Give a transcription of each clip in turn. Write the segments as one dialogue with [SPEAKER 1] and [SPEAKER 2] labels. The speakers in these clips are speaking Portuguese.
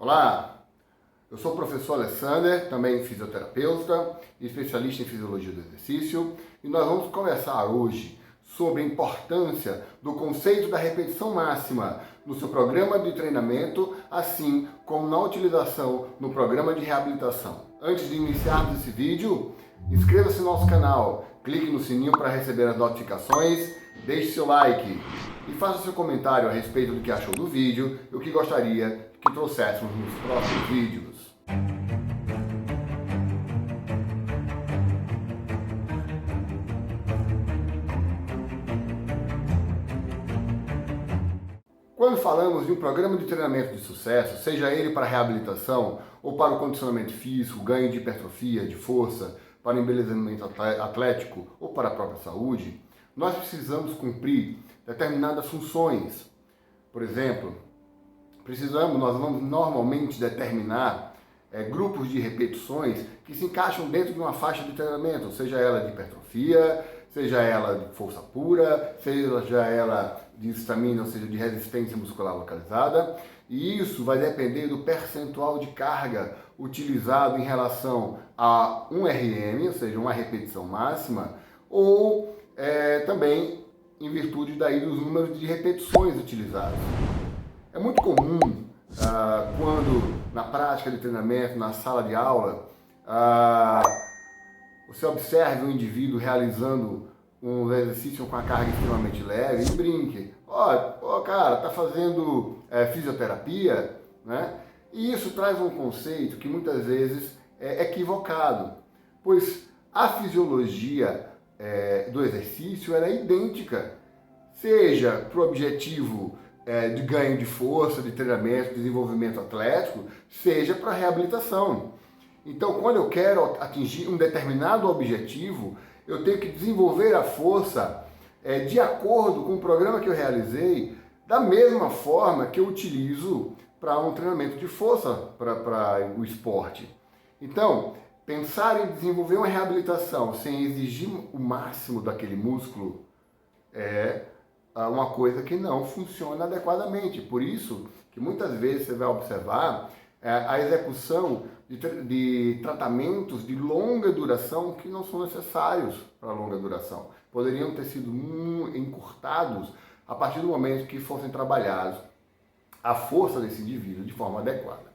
[SPEAKER 1] Olá, eu sou o professor Alessander, também fisioterapeuta e especialista em fisiologia do exercício, e nós vamos conversar hoje sobre a importância do conceito da repetição máxima no seu programa de treinamento, assim como na utilização no programa de reabilitação. Antes de iniciarmos esse vídeo, inscreva-se no nosso canal, clique no sininho para receber as notificações, deixe seu like e faça seu comentário a respeito do que achou do vídeo e o que gostaria que trouxéssemos nos próximos vídeos. Quando falamos de um programa de treinamento de sucesso, seja ele para reabilitação ou para o condicionamento físico, ganho de hipertrofia, de força, para embelezamento atlético ou para a própria saúde, nós precisamos cumprir determinadas funções. Por exemplo, nós vamos normalmente determinar grupos de repetições que se encaixam dentro de uma faixa de treinamento, seja ela de hipertrofia, seja ela de força pura, seja ela de estamina, ou seja, de resistência muscular localizada. E isso vai depender do percentual de carga utilizado em relação a um RM, ou seja, uma repetição máxima, ou também em virtude daí dos números de repetições utilizadas. É muito comum quando na prática de treinamento, na sala de aula, você observe um indivíduo realizando um exercício com a carga extremamente leve e brinque. Ó, cara, tá fazendo fisioterapia, né? E isso traz um conceito que muitas vezes é equivocado, pois a fisiologia do exercício ela é idêntica, seja para o objetivo de ganho de força, de treinamento, de desenvolvimento atlético, seja para reabilitação. Então, quando eu quero atingir um determinado objetivo, eu tenho que desenvolver a força de acordo com o programa que eu realizei, da mesma forma que eu utilizo para um treinamento de força, para o esporte. Então, pensar em desenvolver uma reabilitação sem exigir o máximo daquele músculo é uma coisa que não funciona adequadamente. Por isso que muitas vezes você vai observar a execução de tratamentos de longa duração que não são necessários para longa duração. Poderiam ter sido encurtados a partir do momento que fossem trabalhados a força desse indivíduo de forma adequada.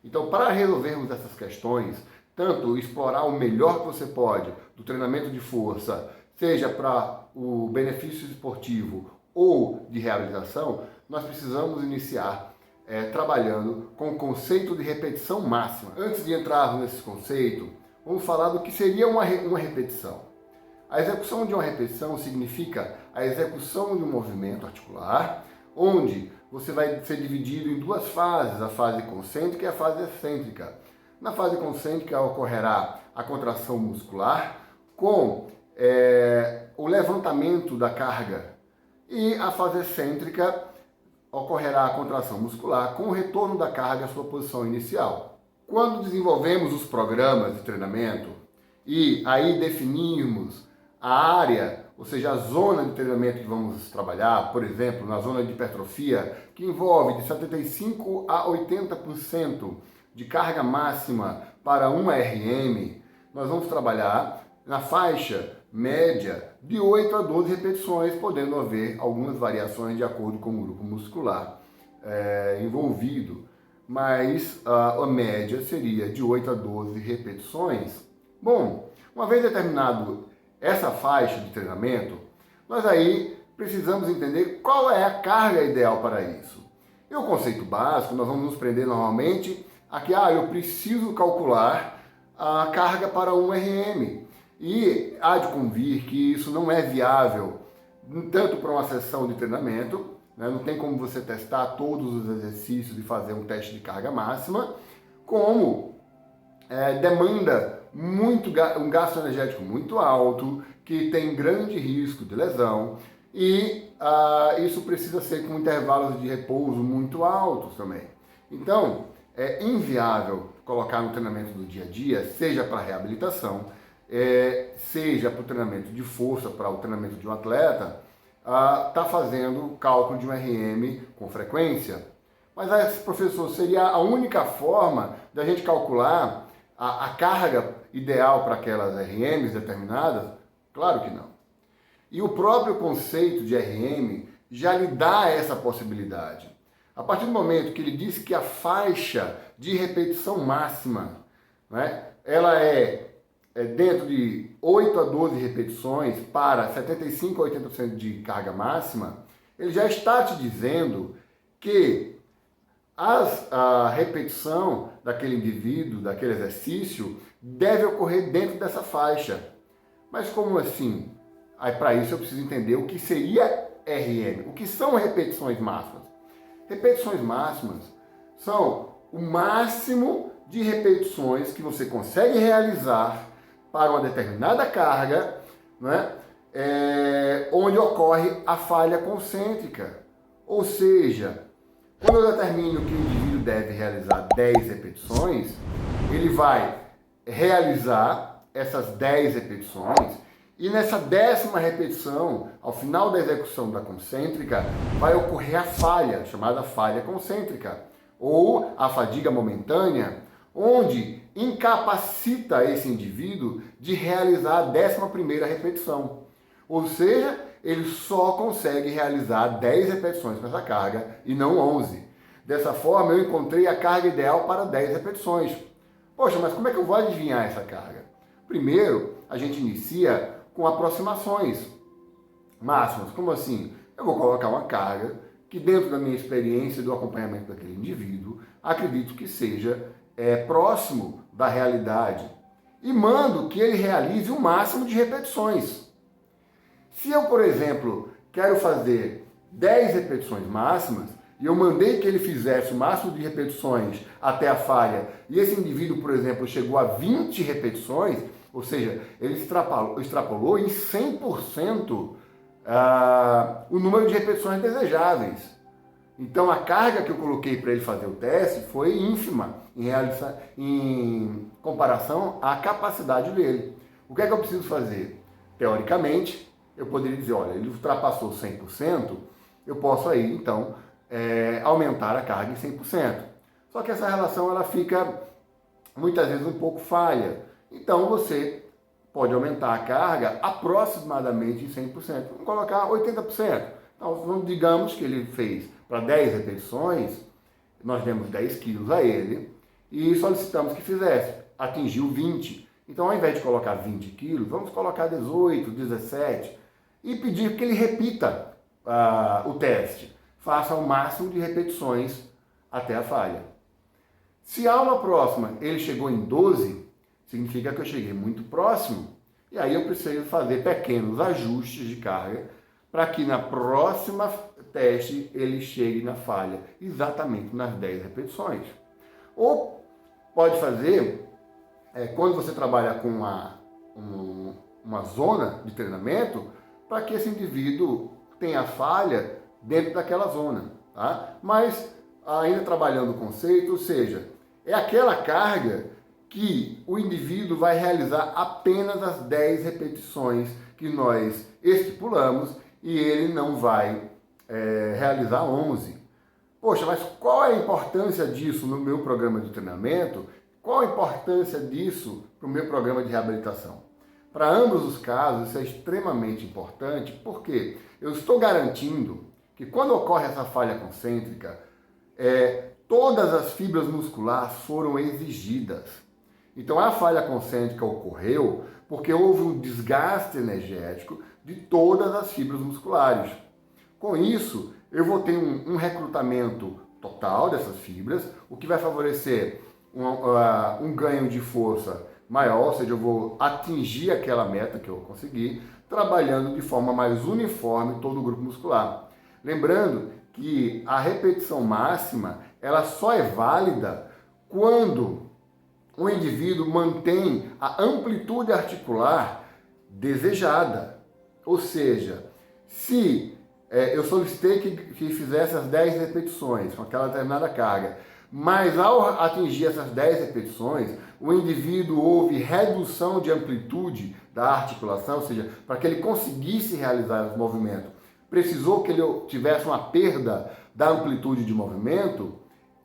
[SPEAKER 1] Então, para resolvermos essas questões, tanto explorar o melhor que você pode do treinamento de força, seja para o benefício esportivo ou de realização, nós precisamos iniciar trabalhando com o conceito de repetição máxima. Antes de entrarmos nesse conceito, vamos falar do que seria uma repetição. A execução de uma repetição significa a execução de um movimento articular, onde você vai ser dividido em duas fases, a fase concêntrica e a fase excêntrica. Na fase concêntrica ocorrerá a contração muscular com o levantamento da carga, e a fase excêntrica ocorrerá a contração muscular com o retorno da carga à sua posição inicial. Quando desenvolvemos os programas de treinamento e aí definirmos a área, ou seja, a zona de treinamento que vamos trabalhar, por exemplo, na zona de hipertrofia, que envolve de 75% a 80% de carga máxima para 1 RM, nós vamos trabalhar na faixa média de 8 a 12 repetições, podendo haver algumas variações de acordo com o grupo muscular envolvido, mas a média seria de 8 a 12 repetições. Bom, uma vez determinado essa faixa de treinamento, nós aí precisamos entender qual é a carga ideal para isso. E o conceito básico, nós vamos nos prender normalmente a que eu preciso calcular a carga para 1 RM. E há de convir que isso não é viável, tanto para uma sessão de treinamento, né? Não tem como você testar todos os exercícios e fazer um teste de carga máxima, como demanda um gasto energético muito alto, que tem grande risco de lesão, e isso precisa ser com intervalos de repouso muito altos também. Então, é inviável colocar no treinamento do dia a dia, seja para reabilitação, seja para o treinamento de força, para o treinamento de um atleta, está fazendo o cálculo de um RM com frequência. Mas, professor, seria a única forma da gente calcular a carga ideal para aquelas RMs determinadas? Claro que não. E o próprio conceito de RM já lhe dá essa possibilidade. A partir do momento que ele diz que a faixa de repetição máxima, né, ela é dentro de 8 a 12 repetições para 75 a 80% de carga máxima, ele já está te dizendo que a repetição daquele indivíduo, daquele exercício, deve ocorrer dentro dessa faixa. Mas como assim? Aí para isso eu preciso entender o que seria RM, o que são repetições máximas. Repetições máximas são o máximo de repetições que você consegue realizar para uma determinada carga, né, onde ocorre a falha concêntrica. Ou seja, quando eu determino que o indivíduo deve realizar 10 repetições, ele vai realizar essas 10 repetições e nessa 10ª repetição, ao final da execução da concêntrica, vai ocorrer a falha, chamada falha concêntrica, ou a fadiga momentânea, onde incapacita esse indivíduo de realizar a 11ª repetição. Ou seja, ele só consegue realizar 10 repetições com essa carga e não 11. Dessa forma, eu encontrei a carga ideal para 10 repetições. Poxa, mas como é que eu vou adivinhar essa carga? Primeiro, a gente inicia com aproximações máximas. Como assim? Eu vou colocar uma carga que, dentro da minha experiência e do acompanhamento daquele indivíduo, acredito que seja próximo da realidade e mando que ele realize o máximo de repetições. Se eu, por exemplo, quero fazer 10 repetições máximas e eu mandei que ele fizesse o máximo de repetições até a falha e esse indivíduo, por exemplo, chegou a 20 repetições, ou seja, ele extrapolou em 100% o número de repetições desejáveis. Então a carga que eu coloquei para ele fazer o teste foi ínfima em comparação à capacidade dele. O que é que eu preciso fazer? Teoricamente, eu poderia dizer, olha, ele ultrapassou 100%, eu posso aí, então, aumentar a carga em 100%. Só que essa relação ela fica, muitas vezes, um pouco falha. Então, você pode aumentar a carga aproximadamente em 100%. Vamos colocar 80%. Então, digamos que ele fez para 10 repetições, nós demos 10 quilos a ele e solicitamos que fizesse. Atingiu 20. Então, ao invés de colocar 20 quilos, vamos colocar 18, 17 e pedir que ele repita o teste. Faça o máximo de repetições até a falha. Se a aula próxima ele chegou em 12, significa que eu cheguei muito próximo. E aí eu preciso fazer pequenos ajustes de carga para que na próxima teste ele chegue na falha, exatamente nas 10 repetições. Ou pode fazer, quando você trabalha com uma zona de treinamento, para que esse indivíduo tenha falha dentro daquela zona. Tá? Mas ainda trabalhando o conceito, ou seja, é aquela carga que o indivíduo vai realizar apenas as 10 repetições que nós estipulamos e ele não vai realizar 11. Poxa, mas qual é a importância disso no meu programa de treinamento? Qual a importância disso para o meu programa de reabilitação? Para ambos os casos, isso é extremamente importante, porque eu estou garantindo que quando ocorre essa falha concêntrica, todas as fibras musculares foram exigidas. Então a falha concêntrica ocorreu porque houve um desgaste energético de todas as fibras musculares. Com isso, eu vou ter um recrutamento total dessas fibras, o que vai favorecer um ganho de força maior, ou seja, eu vou atingir aquela meta que eu consegui, trabalhando de forma mais uniforme todo o grupo muscular. Lembrando que a repetição máxima, ela só é válida quando o indivíduo mantém a amplitude articular desejada. Ou seja, se eu solicitei que fizesse as 10 repetições com aquela determinada carga, mas ao atingir essas 10 repetições, o indivíduo houve redução de amplitude da articulação, ou seja, para que ele conseguisse realizar os movimentos, precisou que ele tivesse uma perda da amplitude de movimento,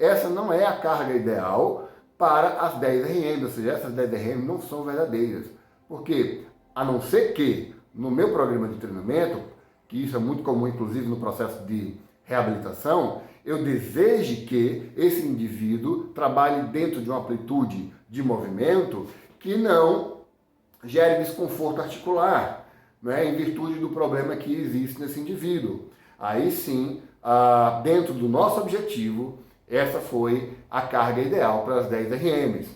[SPEAKER 1] essa não é a carga ideal para as 10 RM, ou seja, essas 10 RM não são verdadeiras. Porque, a não ser que, no meu programa de treinamento, que isso é muito comum, inclusive no processo de reabilitação, eu deseje que esse indivíduo trabalhe dentro de uma amplitude de movimento que não gere desconforto articular, né, em virtude do problema que existe nesse indivíduo. Aí sim, dentro do nosso objetivo, essa foi a carga ideal para as 10 RMs.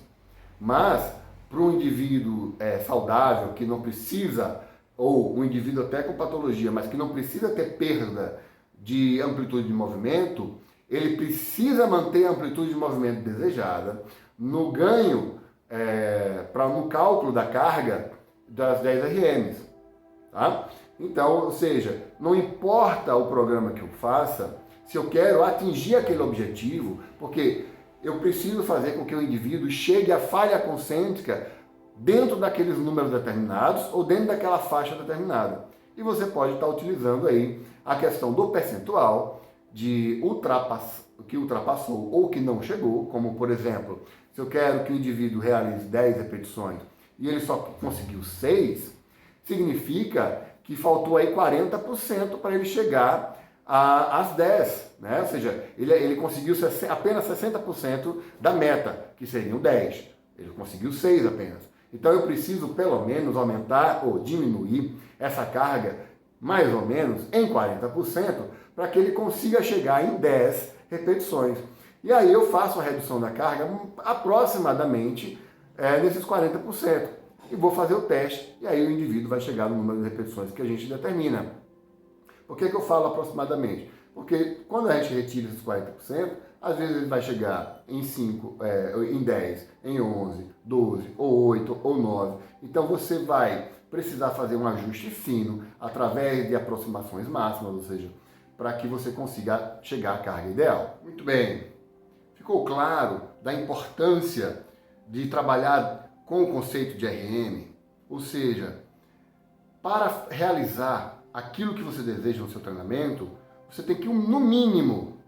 [SPEAKER 1] Mas, para um indivíduo saudável, que não precisa, ou um indivíduo até com patologia, mas que não precisa ter perda de amplitude de movimento, ele precisa manter a amplitude de movimento desejada no ganho, no cálculo da carga das 10 RMs. Tá? Então, ou seja, não importa o programa que eu faça, se eu quero atingir aquele objetivo, porque eu preciso fazer com que o indivíduo chegue à falha concêntrica dentro daqueles números determinados ou dentro daquela faixa determinada. E você pode estar utilizando aí a questão do percentual de que ultrapassou ou que não chegou, como por exemplo, se eu quero que o indivíduo realize 10 repetições e ele só conseguiu 6, significa que faltou aí 40% para ele chegar às 10, né? Ou seja, ele conseguiu apenas 60% da meta, que seriam 10. Ele conseguiu 6 apenas. Então eu preciso pelo menos aumentar ou diminuir essa carga mais ou menos em 40% para que ele consiga chegar em 10 repetições. E aí eu faço a redução da carga aproximadamente nesses 40%. E vou fazer o teste, e aí o indivíduo vai chegar no número de repetições que a gente determina. Por que eu falo aproximadamente? Porque quando a gente retira esses 40%, às vezes ele vai chegar em 5, em 10, em 11, 12, ou 8, ou 9. Então você vai precisar fazer um ajuste fino através de aproximações máximas, ou seja, para que você consiga chegar à carga ideal. Muito bem. Ficou claro da importância de trabalhar com o conceito de RM? Ou seja, para realizar aquilo que você deseja no seu treinamento, você tem que, no mínimo,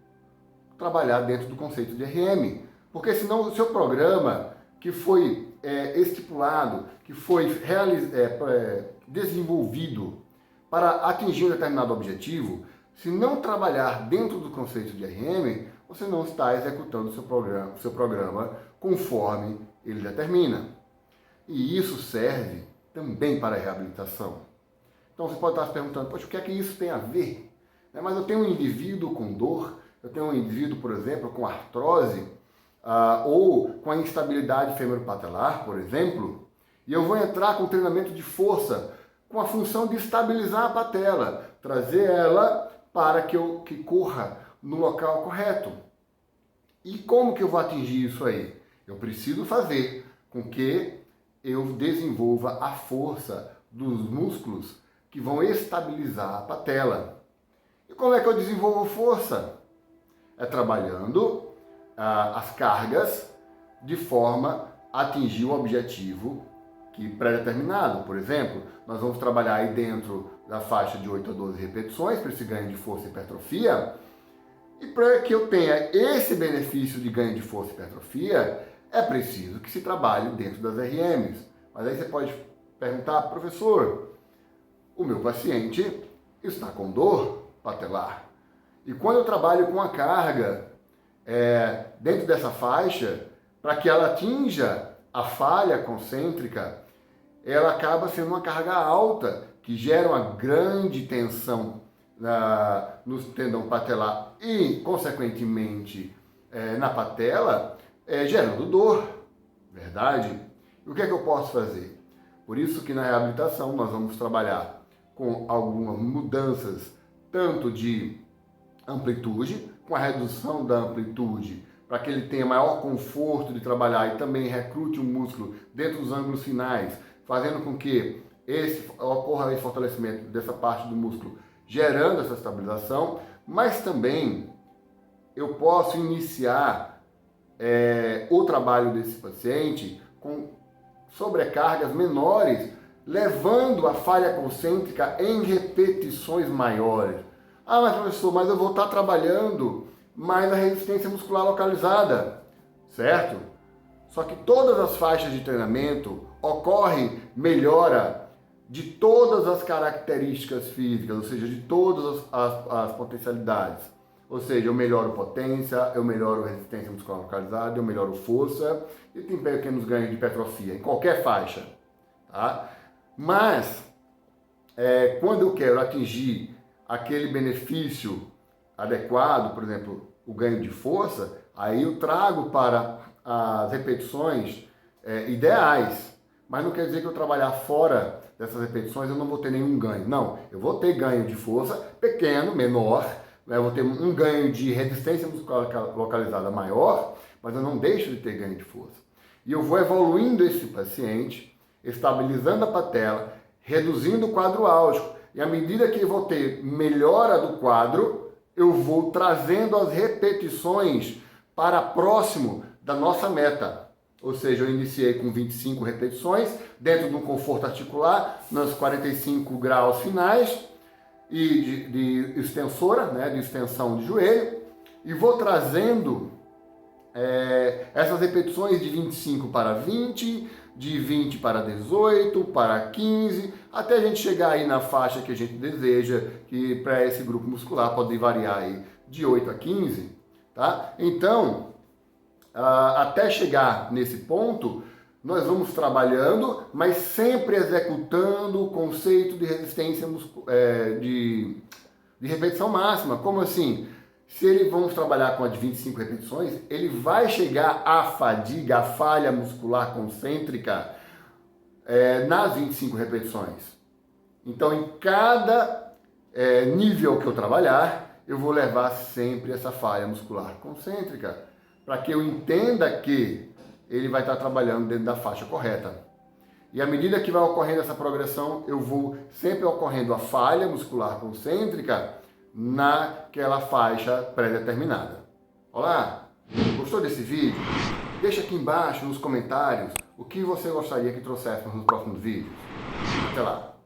[SPEAKER 1] trabalhar dentro do conceito de RM. Porque senão o seu programa, que foi estipulado, que foi desenvolvido para atingir um determinado objetivo, se não trabalhar dentro do conceito de RM, você não está executando o seu programa conforme ele determina. E isso serve também para a reabilitação. Então você pode estar se perguntando, poxa, o que é que isso tem a ver? Mas eu tenho um indivíduo com dor, eu tenho um indivíduo, por exemplo, com artrose, ou com a instabilidade femoropatelar, por exemplo, e eu vou entrar com treinamento de força, com a função de estabilizar a patela, trazer ela para que corra no local correto. E como que eu vou atingir isso aí? Eu preciso fazer com que eu desenvolva a força dos músculos que vão estabilizar a patela. E como é que eu desenvolvo força? É trabalhando as cargas de forma a atingir o objetivo pré-determinado. Por exemplo, nós vamos trabalhar aí dentro da faixa de 8 a 12 repetições para esse ganho de força e hipertrofia. E para que eu tenha esse benefício de ganho de força e hipertrofia, é preciso que se trabalhe dentro das RMs. Mas aí você pode perguntar, professor, o meu paciente está com dor patelar. E quando eu trabalho com a carga dentro dessa faixa, para que ela atinja a falha concêntrica, ela acaba sendo uma carga alta, que gera uma grande tensão no tendão patelar e, consequentemente, na patela, gerando dor, verdade? E o que é que eu posso fazer? Por isso que na reabilitação nós vamos trabalhar com algumas mudanças, tanto de amplitude, com a redução da amplitude, para que ele tenha maior conforto de trabalhar e também recrute o músculo dentro dos ângulos finais, fazendo com que ocorra esse fortalecimento dessa parte do músculo, gerando essa estabilização, mas também eu posso iniciar o trabalho desse paciente com sobrecargas menores, levando a falha concêntrica em repetições maiores. Ah, mas professor, mas eu vou estar trabalhando mais a resistência muscular localizada, certo? Só que todas as faixas de treinamento ocorre melhora de todas as características físicas, ou seja, de todas as potencialidades. Ou seja, eu melhoro potência, eu melhoro resistência muscular localizada, eu melhoro força e tem pequenos ganhos de hipertrofia em qualquer faixa. Tá? Mas, quando eu quero atingir aquele benefício adequado, por exemplo, o ganho de força, aí eu trago para as repetições ideais. Mas não quer dizer que eu trabalhar fora dessas repetições eu não vou ter nenhum ganho. Não, eu vou ter ganho de força pequeno, menor, né? Eu vou ter um ganho de resistência muscular localizada maior, mas eu não deixo de ter ganho de força. E eu vou evoluindo esse paciente, estabilizando a patela, reduzindo o quadro álgico. E à medida que eu vou ter melhora do quadro, eu vou trazendo as repetições para próximo da nossa meta. Ou seja, eu iniciei com 25 repetições, dentro de um conforto articular, nos 45 graus finais, e de extensora, né, de extensão de joelho, e vou trazendo essas repetições de 25 para 20, de 20 para 18, para 15, até a gente chegar aí na faixa que a gente deseja, que para esse grupo muscular pode variar aí de 8 a 15, tá? Então, até chegar nesse ponto, nós vamos trabalhando, mas sempre executando o conceito de resistência de repetição máxima. Como assim? Se ele vamos trabalhar com a de 25 repetições, ele vai chegar à fadiga, à falha muscular concêntrica nas 25 repetições. Então, em cada nível que eu trabalhar, eu vou levar sempre essa falha muscular concêntrica, para que eu entenda que ele vai estar trabalhando dentro da faixa correta. E à medida que vai ocorrendo essa progressão, eu vou sempre ocorrendo a falha muscular concêntrica naquela faixa pré-determinada. Olá, gostou desse vídeo? Deixa aqui embaixo nos comentários o que você gostaria que trouxéssemos nos próximos vídeos. Até lá!